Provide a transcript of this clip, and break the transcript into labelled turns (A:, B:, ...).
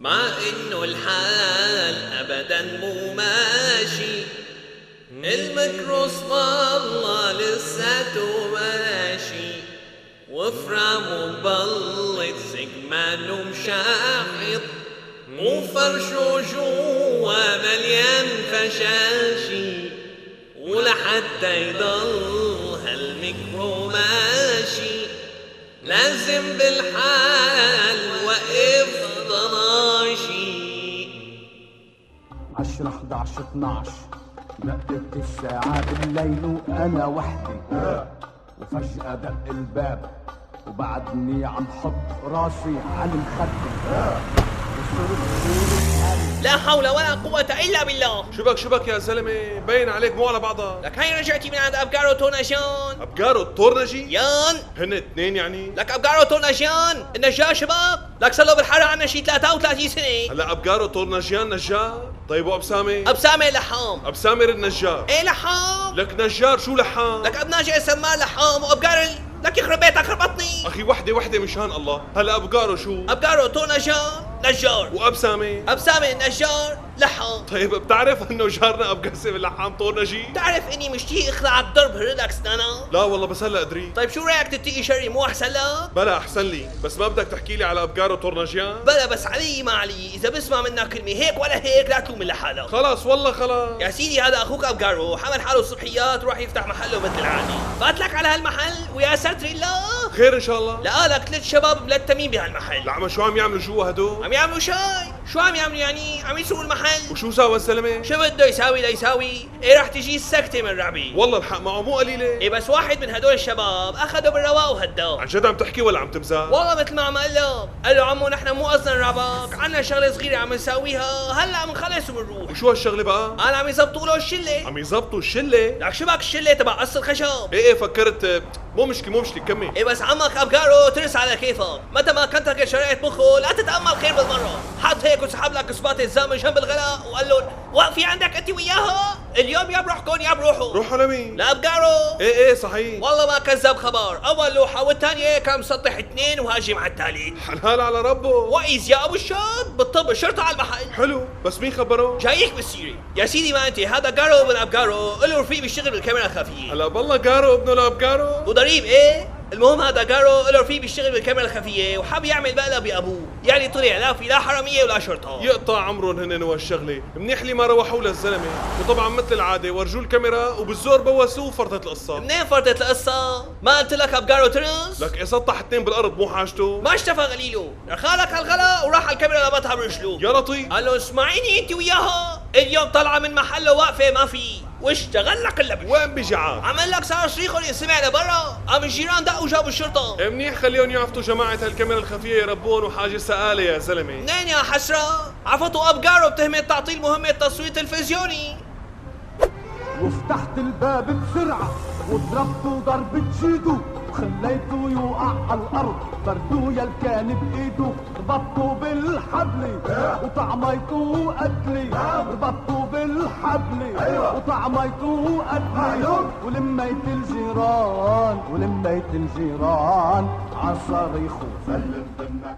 A: مع انه الحال ابدا مو ماشي، الميكروس والله لساته ماشي، وفرامه مبلط سجمانه مشاحط، وفرشه جوا مليان فشاشي، ولحتى يضل هالميكرو ماشي لازم بالحال وقف ضناشي.
B: 10 11 12 دقت الساعة بالليل وأنا وحدي، وفجأة دق الباب وبعدني عم حط راسي على المخدة،
A: لا حول ولا قوة إلا بالله.
C: شبك يا زلمه، باين عليك مو على بعضها.
A: لك هاي رجعتي من عند أبقارو تورناجيان.
C: أبقارو تورناجي؟
A: يان
C: هن اثنين يعني؟
A: لك أبقارو تورناجيان النجار شباب، لك صار له بالحارة عنا شي 33 سنة.
C: هلا أبقارو تورناجيان نجار؟ طيب وأبسامة؟
A: أبسامة لحام.
C: أبسامة النجار؟
A: إيه لحام.
C: لك نجار شو لحام؟
A: لك أبناجي سمار لحام، وأبقار لك يخرب بيتك خربطني.
C: أخي وحدة مشان الله. هلا أبقارو شو؟
A: أبقارو تورناجيان نجار.
C: وأبسامة؟
A: أبسامة نجار لحام.
C: طيب بتعرف انه جارنا ابقاسم اللحام طورنجي؟
A: تعرف اني مشتهي اخلع الضرب هردك سنانا؟
C: لا والله بس هلا ادري.
A: طيب شو رايك تتقي شري مو احسن لك؟
C: بلا احسن لي، بس ما بدك تحكي لي على ابقارو تورنجيان؟
A: بلا بس علي ما علي، اذا بسمع منك كلمه هيك ولا هيك لا تلوم لحالك.
C: خلاص والله خلاص.
A: يا سيدي هذا اخوك ابقارو حمل حاله الصبحيات وراح يفتح محله مثل العادي، فات لك على هالمحل ويا ستر الله.
C: خير ان شاء الله.
A: لقالك 3 شباب ملتمين بهالمحل.
C: العمى شو عم يعملوا جوا هدول؟
A: عم يعملوا شاي. شو عم يعملوا يعني؟ عم يسرقوا المحل.
C: وشو ساوى الزلمه؟
A: شو بده يساوي ليساوي؟ ايه رح تجي السكتة من رعبي.
C: والله الحق معه مو قليله.
A: ايه بس واحد من هدول الشباب اخذه بالرواق وهداه.
C: عن جد عم تحكي ولا عم تمزح؟
A: والله مثل ما عم قال له عمو نحن مو قصدنا نرعبك، عنا شغله صغيره عم نساويها هلا بنخلص وبنروح.
C: وشو هالشغله بقى؟
A: قال عم يزبطوا له الشله.
C: عم يزبطوا الشله؟
A: لك شبك الشله تبع قص الخشب.
C: ايه فكرت مو مشكله كمل.
A: ايه بس عمك ابقارو ترس على كيفك، متى ما كنتك شريت مخه لا تتامل خير بالمره، حط هيك وسحب لك صباط الزام جنب الغلاء وقال لهم واقفي عندك انت وياها اليوم يا بروحكم يا بروحوا.
C: روحوا لمين؟
A: لابقارو.
C: ايه صحيح.
A: والله ما كذب خبر، اول لوحه والثانيه كان مسطح 2 وهاجم على الثالث.
C: حلال على ربه.
A: وإذ يا ابو الشاب بالطب الشرطه على المحل.
C: حلو، بس مين خبره؟
A: جايك بالسيرة يا سيدي، ما انت هذا قارو من ابقارو له رفيق بيشتغل بالكاميرا الخفيه.
C: هلا بالله قارو ابنه لابقارو
A: وضريب ايه. المهم هذا قارو له رفيق بيشتغل بالكاميرا الخفيه وحاب يعمل مقلب بابوه، يعني طلع لا في لا حراميه ولا شرطه.
C: يقطع عمرهم هن وهالشغله، منيح لي ما روحوا للزلمه، وطبعا مثل العاده ورجوا الكاميرا وبالزور بوسوه وفرطت القصه.
A: منين فرطت القصه؟ ما قلت لك ابقارو ترنس؟
C: لك ايه سطح 2 بالارض مو حاجته؟
A: ما اشتفى غليله، رخالك هالغلا وراح على الكاميرا لبطها برجله.
C: يا لطيف.
A: قال له اسمعيني انت وياها، اليوم طالعه من محله واقفه ما في، واشتغل لك اللبش.
C: وين بجعان؟
A: عمل لك صار صريخهم ينسمع لبرا، قام الجيران دقوا جابوا الشرطه.
C: منيح خليهم يعفتوا جماعه هالكاميرا الخفيه يربون وحاجه سآله يا زلمه.
A: منين يا حسره؟ عفطوا ابقارو بتهمه تعطيل مهمه تصوير تلفزيوني.
B: وفتحت الباب بسرعة وضربته ضربة جيدو وخليته يوقع على الأرض، بردو يلكان بإيده ربطته بالحبل وطعميته قتلي، ربطته بالحبل وطعميته قتلي، ولميت الجيران عصاريخ وسلم ضمك.